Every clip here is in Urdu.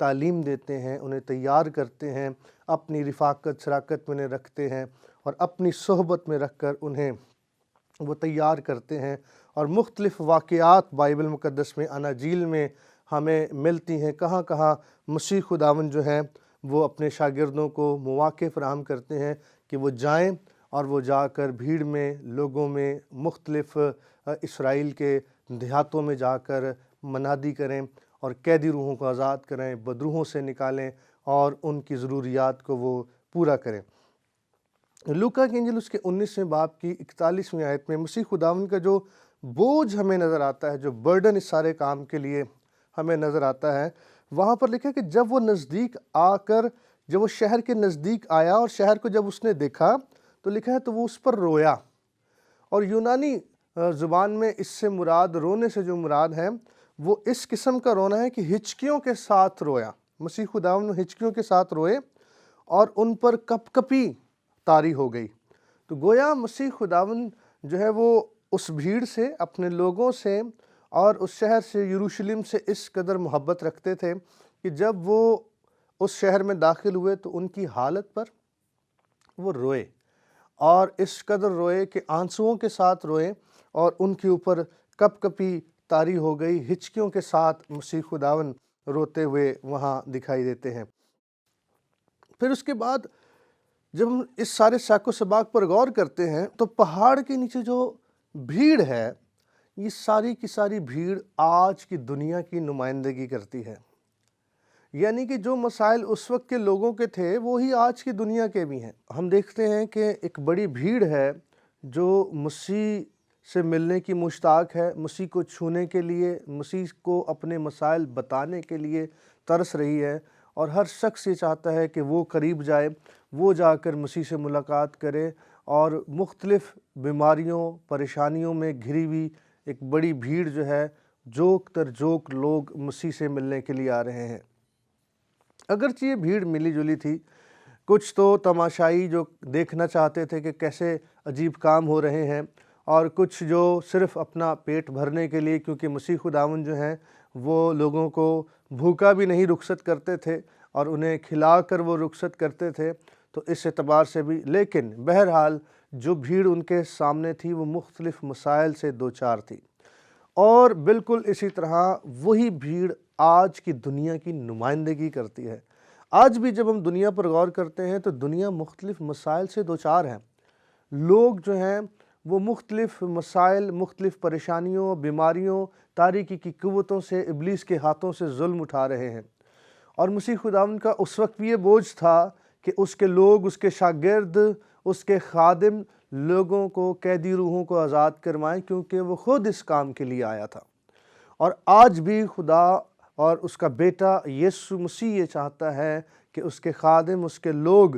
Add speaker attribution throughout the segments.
Speaker 1: تعلیم دیتے ہیں، انہیں تیار کرتے ہیں، اپنی رفاقت شراکت میں انہیں رکھتے ہیں اور اپنی صحبت میں رکھ کر انہیں وہ تیار کرتے ہیں، اور مختلف واقعات بائبل مقدس میں اناجیل میں ہمیں ملتی ہیں، کہاں کہاں مسیح خداوند جو ہیں وہ اپنے شاگردوں کو مواقع فراہم کرتے ہیں کہ وہ جائیں اور وہ جا کر بھیڑ میں، لوگوں میں، مختلف اسرائیل کے دیہاتوں میں جا کر منادی کریں اور قیدی روحوں کو آزاد کریں، بدروحوں سے نکالیں اور ان کی ضروریات کو وہ پورا کریں۔ لوکا کی انجیل اس کے 19ویں باب کی 41ویں آیت میں مسیح خداوند کا جو بوجھ ہمیں نظر آتا ہے، جو برڈن اس سارے کام کے لیے ہمیں نظر آتا ہے، وہاں پر لکھا ہے کہ جب وہ نزدیک آ کر، جب وہ شہر کے نزدیک آیا اور شہر کو جب اس نے دیکھا تو لکھا ہے تو وہ اس پر رویا۔ اور یونانی زبان میں اس سے مراد، رونے سے جو مراد ہے وہ اس قسم کا رونا ہے کہ ہچکیوں کے ساتھ رویا۔ مسیح خداوند ہچکیوں کے ساتھ روئے اور ان پر کپ کپی طاری ہو گئی۔ تو گویا مسیح خداوند جو ہے وہ اس بھیڑ سے، اپنے لوگوں سے اور اس شہر سے، یروشلم سے اس قدر محبت رکھتے تھے کہ جب وہ اس شہر میں داخل ہوئے تو ان کی حالت پر وہ روئے، اور اس قدر روئے کہ آنسوؤں کے ساتھ روئے، اور ان کے اوپر کپ کپی طاری ہو گئی۔ ہچکیوں کے ساتھ مسیح خداوند روتے ہوئے وہاں دکھائی دیتے ہیں۔ پھر اس کے بعد جب ہم اس سارے سیاق و سباق پر غور کرتے ہیں تو پہاڑ کے نیچے جو بھیڑ ہے، یہ ساری کی ساری بھیڑ آج کی دنیا کی نمائندگی کرتی ہے۔ یعنی کہ جو مسائل اس وقت کے لوگوں کے تھے وہی آج کی دنیا کے بھی ہیں۔ ہم دیکھتے ہیں کہ ایک بڑی بھیڑ ہے جو مسیح سے ملنے کی مشتاق ہے، مسیح کو چھونے کے لیے، مسیح کو اپنے مسائل بتانے کے لیے ترس رہی ہے، اور ہر شخص یہ چاہتا ہے کہ وہ قریب جائے، وہ جا کر مسیح سے ملاقات کرے، اور مختلف بیماریوں، پریشانیوں میں گھری ہوئی ایک بڑی بھیڑ جو ہے، جوک تر جوک لوگ مسیح سے ملنے کے لیے آ رہے ہیں۔ اگرچہ یہ بھیڑ ملی جلی تھی، کچھ تو تماشائی جو دیکھنا چاہتے تھے کہ کیسے عجیب کام ہو رہے ہیں، اور کچھ جو صرف اپنا پیٹ بھرنے کے لیے، کیونکہ مسیح خداوند جو ہیں وہ لوگوں کو بھوکا بھی نہیں رخصت کرتے تھے اور انہیں کھلا کر وہ رخصت کرتے تھے، تو اس اعتبار سے بھی۔ لیکن بہرحال جو بھیڑ ان کے سامنے تھی وہ مختلف مسائل سے دوچار تھی، اور بالکل اسی طرح وہی بھیڑ آج کی دنیا کی نمائندگی کرتی ہے۔ آج بھی جب ہم دنیا پر غور کرتے ہیں تو دنیا مختلف مسائل سے دوچار ہیں۔ لوگ جو ہیں وہ مختلف مسائل، مختلف پریشانیوں، بیماریوں، تاریکی کی قوتوں سے، ابلیس کے ہاتھوں سے ظلم اٹھا رہے ہیں، اور مسیح خداوند کا اس وقت بھی یہ بوجھ تھا کہ اس کے لوگ، اس کے شاگرد، اس کے خادم لوگوں کو، قیدی روحوں کو آزاد کروائیں، کیونکہ وہ خود اس کام کے لیے آیا تھا۔ اور آج بھی خدا اور اس کا بیٹا یسوع مسیح یہ چاہتا ہے کہ اس کے خادم، اس کے لوگ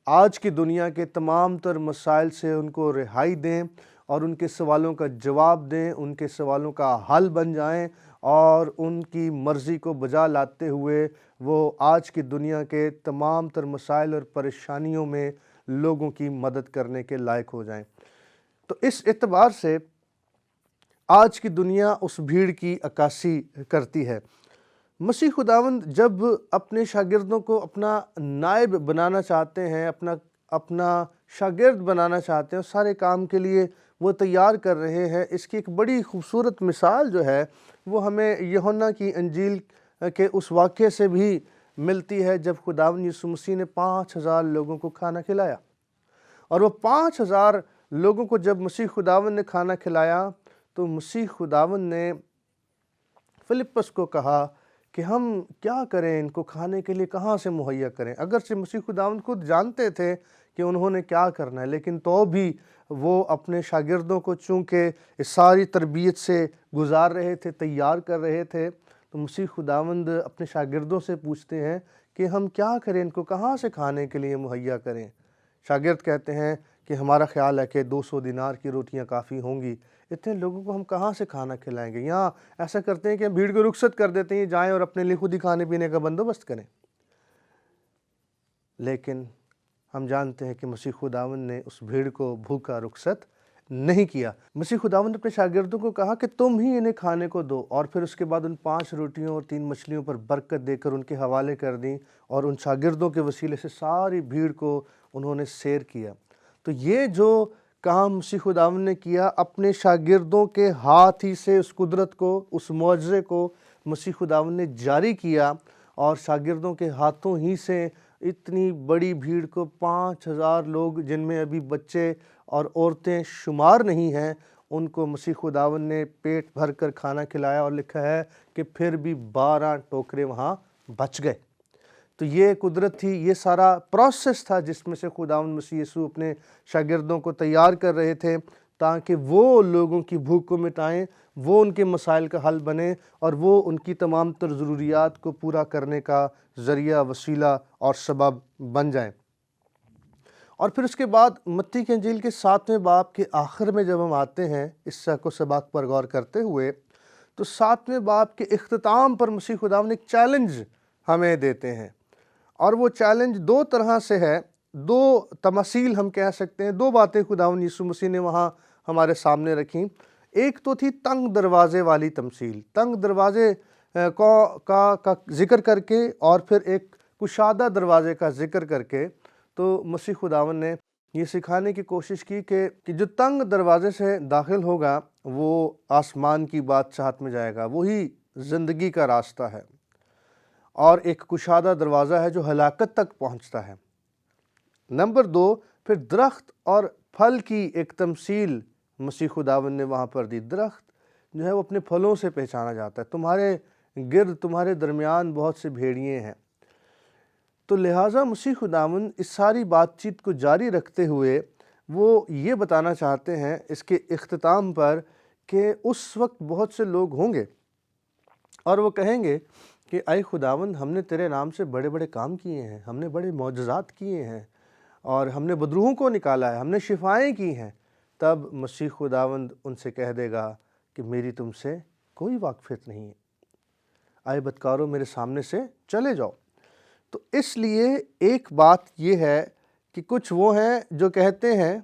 Speaker 1: آج کی دنیا کے تمام تر مسائل سے ان کو رہائی دیں، اور ان کے سوالوں کا جواب دیں، ان کے سوالوں کا حل بن جائیں، اور ان کی مرضی کو بجا لاتے ہوئے وہ آج کی دنیا کے تمام تر مسائل اور پریشانیوں میں لوگوں کی مدد کرنے کے لائق ہو جائیں۔ تو اس اعتبار سے آج کی دنیا اس بھیڑ کی عکاسی کرتی ہے۔ مسیح خداوند جب اپنے شاگردوں کو اپنا نائب بنانا چاہتے ہیں، اپنا شاگرد بنانا چاہتے ہیں، سارے کام کے لیے وہ تیار کر رہے ہیں، اس کی ایک بڑی خوبصورت مثال جو ہے وہ ہمیں یوحنا کی انجیل کے اس واقعے سے بھی ملتی ہے جب خداوند یسوع مسیح نے 5000 لوگوں کو کھانا کھلایا۔ اور وہ 5000 لوگوں کو جب مسیح خداوند نے کھانا کھلایا تو مسیح خداوند نے فلپس کو کہا کہ ہم کیا کریں، ان کو کھانے کے لیے کہاں سے مہیا کریں۔ اگرچہ مسیح خداوند خود جانتے تھے کہ انہوں نے کیا کرنا ہے، لیکن تو بھی وہ اپنے شاگردوں کو چونکہ اس ساری تربیت سے گزار رہے تھے، تیار کر رہے تھے، تو مسیح خداوند اپنے شاگردوں سے پوچھتے ہیں کہ ہم کیا کریں، ان کو کہاں سے کھانے کے لیے مہیا کریں۔ شاگرد کہتے ہیں کہ ہمارا خیال ہے کہ 200 دینار کی روٹیاں کافی ہوں گی، اتنے لوگوں کو ہم کہاں سے کھانا کھلائیں گے۔ یہاں ایسا کرتے ہیں کہ ہم بھیڑ کو رخصت کر دیتے ہیں، جائیں اور اپنے لیے خود ہی کھانے پینے کا بندوبست کریں۔ لیکن ہم جانتے ہیں کہ مسیح خداوند نے اس بھیڑ کو بھوکا رخصت نہیں کیا۔ مسیح خداوند نے اپنے شاگردوں کو کہا کہ تم ہی انہیں کھانے کو دو، اور پھر اس کے بعد ان 5 روٹیوں اور 3 مچھلیوں پر برکت دے کر ان کے حوالے کر دیں، اور ان شاگردوں کے وسیلے سے ساری بھیڑ کو انہوں نے سیر کیا۔ تو یہ جو کام مسیح خداوند نے کیا، اپنے شاگردوں کے ہاتھ ہی سے اس قدرت کو، اس معجزے کو مسیح خداوند نے جاری کیا، اور شاگردوں کے ہاتھوں ہی سے اتنی بڑی بھیڑ کو 5000 لوگ، جن میں ابھی بچے اور عورتیں شمار نہیں ہیں، ان کو مسیح خداوند نے پیٹ بھر کر کھانا کھلایا، اور لکھا ہے کہ پھر بھی 12 ٹوکرے وہاں بچ گئے۔ تو یہ قدرت تھی، یہ سارا پروسیس تھا جس میں سے خداوند مسیح یسوع اپنے شاگردوں کو تیار کر رہے تھے، تاکہ وہ لوگوں کی بھوک کو مٹائیں، وہ ان کے مسائل کا حل بنیں، اور وہ ان کی تمام تر ضروریات کو پورا کرنے کا ذریعہ، وسیلہ اور سبب بن جائیں۔ اور پھر اس کے بعد متی کی انجیل کے 7ویں باب کے آخر میں جب ہم آتے ہیں اس سیاق و سباق پر غور کرتے ہوئے، تو 7ویں باب کے اختتام پر مسیح خداوند نے ایک چیلنج ہمیں دیتے ہیں، اور وہ چیلنج 2 طرح سے ہے، 2 تمثیل ہم کہہ سکتے ہیں، 2 باتیں خداوند یسوع مسیح نے وہاں ہمارے سامنے رکھیں۔ ایک تو تھی تنگ دروازے والی تمثیل، تنگ دروازے کا ذکر کر کے، اور پھر ایک کشادہ دروازے کا ذکر کر کے، تو مسیح خداوند نے یہ سکھانے کی کوشش کی کہ جو تنگ دروازے سے داخل ہوگا وہ آسمان کی بادشاہت میں جائے گا، وہی زندگی کا راستہ ہے، اور ایک کشادہ دروازہ ہے جو ہلاکت تک پہنچتا ہے۔ نمبر 2، پھر درخت اور پھل کی ایک تمثیل مسیح خداوند نے وہاں پر دی۔ درخت جو ہے وہ اپنے پھلوں سے پہچانا جاتا ہے۔ تمہارے گرد، تمہارے درمیان بہت سے بھیڑیے ہیں۔ تو لہٰذا مسیح خداوند اس ساری بات چیت کو جاری رکھتے ہوئے وہ یہ بتانا چاہتے ہیں اس کے اختتام پر کہ اس وقت بہت سے لوگ ہوں گے اور وہ کہیں گے کہ اے خداوند، ہم نے تیرے نام سے بڑے بڑے کام کیے ہیں، ہم نے بڑے معجزات کیے ہیں، اور ہم نے بدروحوں کو نکالا ہے، ہم نے شفائیں کی ہیں۔ تب مسیح خداوند ان سے کہہ دے گا کہ میری تم سے کوئی واقفیت نہیں ہے، اے بدکارو میرے سامنے سے چلے جاؤ۔ تو اس لیے ایک بات یہ ہے کہ کچھ وہ ہیں جو کہتے ہیں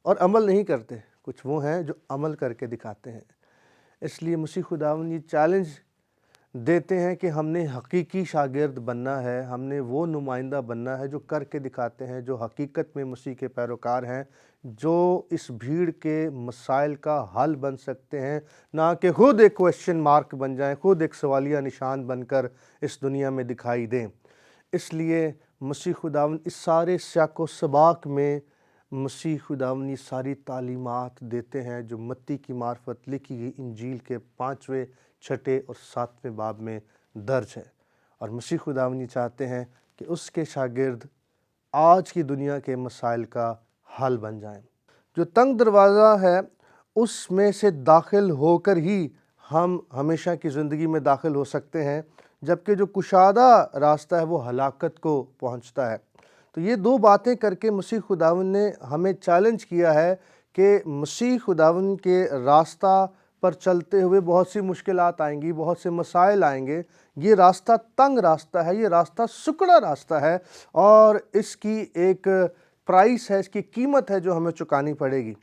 Speaker 1: اور عمل نہیں کرتے، کچھ وہ ہیں جو عمل کر کے دکھاتے ہیں۔ اس لیے مسیح خداوند یہ چیلنج دیتے ہیں کہ ہم نے حقیقی شاگرد بننا ہے، ہم نے وہ نمائندہ بننا ہے جو کر کے دکھاتے ہیں، جو حقیقت میں مسیح کے پیروکار ہیں، جو اس بھیڑ کے مسائل کا حل بن سکتے ہیں، نہ کہ خود ایک کویسچن مارک بن جائیں، خود ایک سوالیہ نشان بن کر اس دنیا میں دکھائی دیں۔ اس لیے مسیح خداوند اس سارے سیاق و سباق میں مسیح خداوند یہ ساری تعلیمات دیتے ہیں جو متی کی معرفت لکھی گئی انجیل کے 5ویں، 6 اور 7ویں باب میں درج ہے، اور مسیح خداوند یہ چاہتے ہیں کہ اس کے شاگرد آج کی دنیا کے مسائل کا حل بن جائیں۔ جو تنگ دروازہ ہے اس میں سے داخل ہو کر ہی ہم ہمیشہ کی زندگی میں داخل ہو سکتے ہیں، جبکہ جو کشادہ راستہ ہے وہ ہلاکت کو پہنچتا ہے۔ تو یہ 2 باتیں کر کے مسیح خداوند نے ہمیں چیلنج کیا ہے کہ مسیح خداوند کے راستہ پر چلتے ہوئے بہت سی مشکلات آئیں گی، بہت سے مسائل آئیں گے۔ یہ راستہ تنگ راستہ ہے، یہ راستہ سکڑا راستہ ہے، اور اس کی ایک پرائس ہے، اس کی قیمت ہے جو ہمیں چکانی پڑے گی۔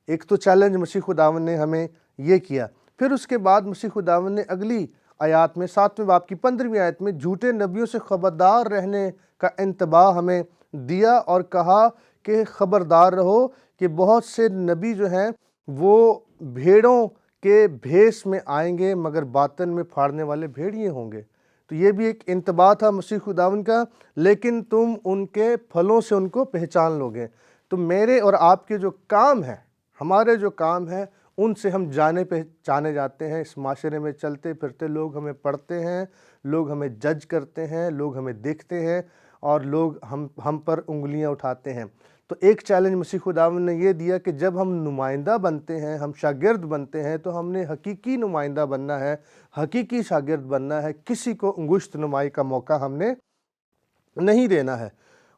Speaker 1: ایک تو چیلنج مسیح خداوند نے ہمیں یہ کیا۔ پھر اس کے بعد مسیح خداوند نے اگلی آیات میں 7ویں باب کی 15ویں آیت میں جھوٹے نبیوں سے خبردار رہنے کا انتباہ ہمیں دیا، اور کہا کہ خبردار رہو کہ بہت سے نبی جو ہیں وہ بھیڑوں کے بھیس میں آئیں گے مگر باطن میں پھاڑنے والے بھیڑیے ہوں گے۔ تو یہ بھی ایک انتباہ تھا مسیح خداوند کا، لیکن تم ان کے پھلوں سے ان کو پہچان لو گے۔ تو میرے اور آپ کے جو کام ہیں، ہمارے جو کام ہیں، ان سے ہم جانے پہچانے جاتے ہیں۔ اس معاشرے میں چلتے پھرتے لوگ ہمیں پڑھتے ہیں، لوگ ہمیں جج کرتے ہیں، لوگ ہمیں دیکھتے ہیں، اور لوگ ہم پر انگلیاں اٹھاتے ہیں۔ تو ایک چیلنج مسیح خداوند نے یہ دیا کہ جب ہم نمائندہ بنتے ہیں، ہم شاگرد بنتے ہیں، تو ہم نے حقیقی نمائندہ بننا ہے، حقیقی شاگرد بننا ہے، کسی کو انگشت نمائی کا موقع ہم نے نہیں دینا ہے۔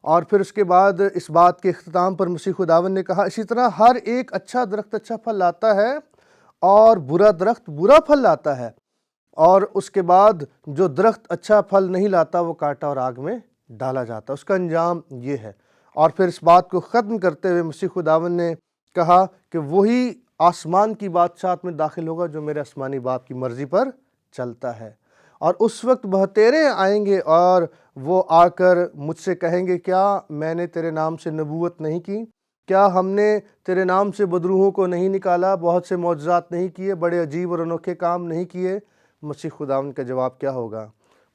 Speaker 1: اور پھر اس کے بعد اس بات کے اختتام پر مسیح خداوند نے کہا، اسی طرح ہر ایک اچھا درخت اچھا پھل لاتا ہے اور برا درخت برا پھل لاتا ہے، اور اس کے بعد جو درخت اچھا پھل نہیں لاتا وہ کاٹا اور آگ میں ڈالا جاتا، اس کا انجام یہ ہے۔ اور پھر اس بات کو ختم کرتے ہوئے مسیح خداوند نے کہا کہ وہی آسمان کی بادشاہت میں داخل ہوگا جو میرے آسمانی باپ کی مرضی پر چلتا ہے، اور اس وقت بہتیرے آئیں گے اور وہ آ کر مجھ سے کہیں گے کیا میں نے تیرے نام سے نبوت نہیں کی؟ کیا ہم نے تیرے نام سے بدروحوں کو نہیں نکالا؟ بہت سے معجزات نہیں کیے؟ بڑے عجیب اور انوکھے کام نہیں کیے؟ مسیح خداوند کا جواب کیا ہوگا؟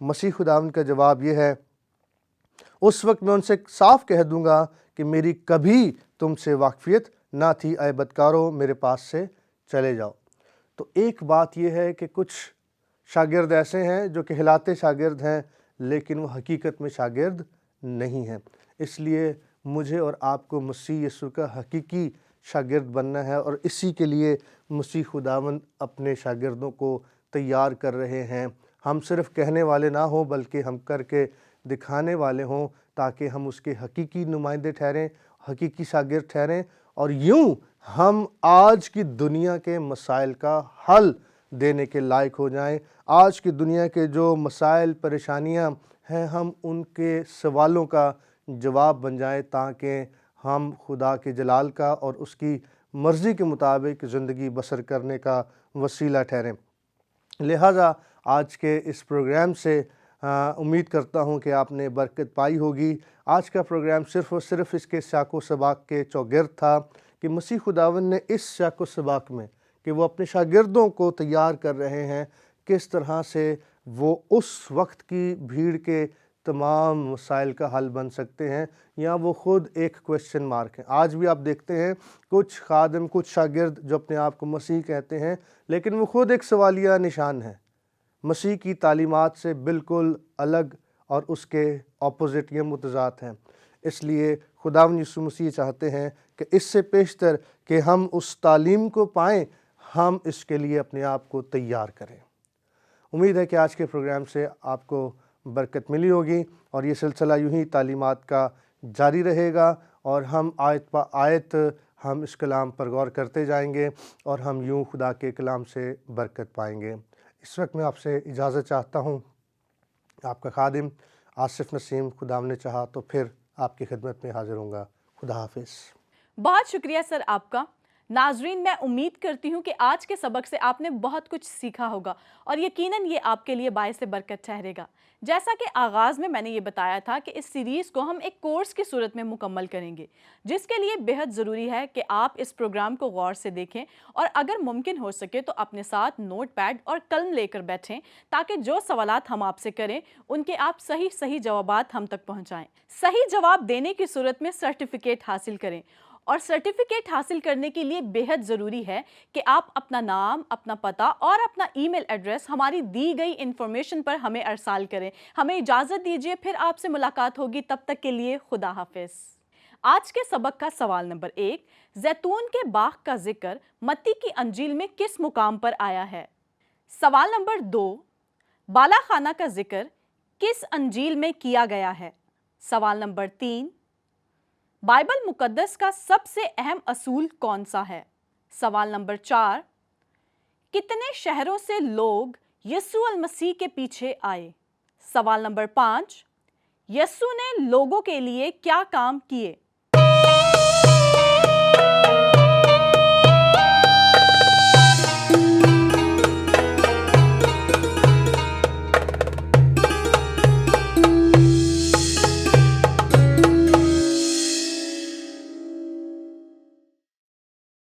Speaker 1: مسیح خداوند کا جواب یہ ہے، اس وقت میں ان سے صاف کہہ دوں گا کہ میری کبھی تم سے واقفیت نہ تھی، اے بدکارو میرے پاس سے چلے جاؤ۔ تو ایک بات یہ ہے کہ کچھ شاگرد ایسے ہیں جو کہلاتے شاگرد ہیں لیکن وہ حقیقت میں شاگرد نہیں ہیں۔ اس لیے مجھے اور آپ کو مسیح یسوع کا حقیقی شاگرد بننا ہے، اور اسی کے لیے مسیح خداوند اپنے شاگردوں کو تیار کر رہے ہیں۔ ہم صرف کہنے والے نہ ہوں بلکہ ہم کر کے دکھانے والے ہوں، تاکہ ہم اس کے حقیقی نمائندے ٹھہریں، حقیقی شاگرد ٹھہریں، اور یوں ہم آج کی دنیا کے مسائل کا حل دینے کے لائق ہو جائیں۔ آج کی دنیا کے جو مسائل پریشانیاں ہیں ہم ان کے سوالوں کا جواب بن جائیں، تاکہ ہم خدا کے جلال کا اور اس کی مرضی کے مطابق زندگی بسر کرنے کا وسیلہ ٹھہریں۔ لہٰذا آج کے اس پروگرام سے امید کرتا ہوں کہ آپ نے برکت پائی ہوگی۔ آج کا پروگرام صرف اور صرف اس کے سیاق و سباق کے چوگرد تھا کہ مسیح خداوند نے اس سیاق و سباق میں کہ وہ اپنے شاگردوں کو تیار کر رہے ہیں، کس طرح سے وہ اس وقت کی بھیڑ کے تمام مسائل کا حل بن سکتے ہیں، یا وہ خود ایک کویسچن مارک ہیں۔ آج بھی آپ دیکھتے ہیں کچھ خادم، کچھ شاگرد جو اپنے آپ کو مسیح کہتے ہیں لیکن وہ خود ایک سوالیہ نشان ہیں، مسیح کی تعلیمات سے بالکل الگ اور اس کے اپوزٹ یا متضاد ہیں۔ اس لیے خداوند یسوع مسیح چاہتے ہیں کہ اس سے پیشتر کہ ہم اس تعلیم کو پائیں، ہم اس کے لیے اپنے آپ کو تیار کریں۔ امید ہے کہ آج کے پروگرام سے آپ کو برکت ملی ہوگی، اور یہ سلسلہ یوں ہی تعلیمات کا جاری رہے گا، اور ہم آیت پہ آیت ہم اس کلام پر غور کرتے جائیں گے، اور ہم یوں خدا کے کلام سے برکت پائیں گے۔ اس وقت میں آپ سے اجازت چاہتا ہوں، آپ کا خادم آصف نسیم، خداوند نے چاہا تو پھر آپ کی خدمت میں حاضر ہوں گا۔ خدا حافظ۔
Speaker 2: بہت شکریہ سر آپ کا۔ ناظرین، میں امید کرتی ہوں کہ آج کے سبق سے آپ نے بہت کچھ سیکھا ہوگا، اور یقیناً یہ آپ کے لیے باعث برکت ٹھہرے گا۔ جیسا کہ آغاز میں نے یہ بتایا تھا کہ اس سیریز کو ہم ایک کورس کی صورت میں مکمل کریں گے، جس کے لیے بہت ضروری ہے کہ آپ اس پروگرام کو غور سے دیکھیں، اور اگر ممکن ہو سکے تو اپنے ساتھ نوٹ پیڈ اور قلم لے کر بیٹھیں، تاکہ جو سوالات ہم آپ سے کریں ان کے آپ صحیح جوابات ہم تک پہنچائیں۔ صحیح جواب دینے کی صورت میں سرٹیفکیٹ حاصل کریں، اور سرٹیفکیٹ حاصل کرنے کے لیے بہت ضروری ہے کہ آپ اپنا نام، اپنا پتہ اور اپنا ای میل ایڈریس ہماری دی گئی انفارمیشن پر ہمیں ارسال کریں۔ ہمیں اجازت دیجیے، پھر آپ سے ملاقات ہوگی، تب تک کے لیے خدا حافظ۔ آج کے سبق کا سوال نمبر 1، زیتون کے باغ کا ذکر متی کی انجیل میں کس مقام پر آیا ہے؟ سوال نمبر 2، بالا خانہ کا ذکر کس انجیل میں کیا گیا ہے؟ سوال نمبر 3، بائبل مقدس کا سب سے اہم اصول کون سا ہے؟ سوال نمبر 4، کتنے شہروں سے لوگ یسوع المسیح کے پیچھے آئے؟ سوال نمبر 5، یسوع نے لوگوں کے لیے کیا کام کیے؟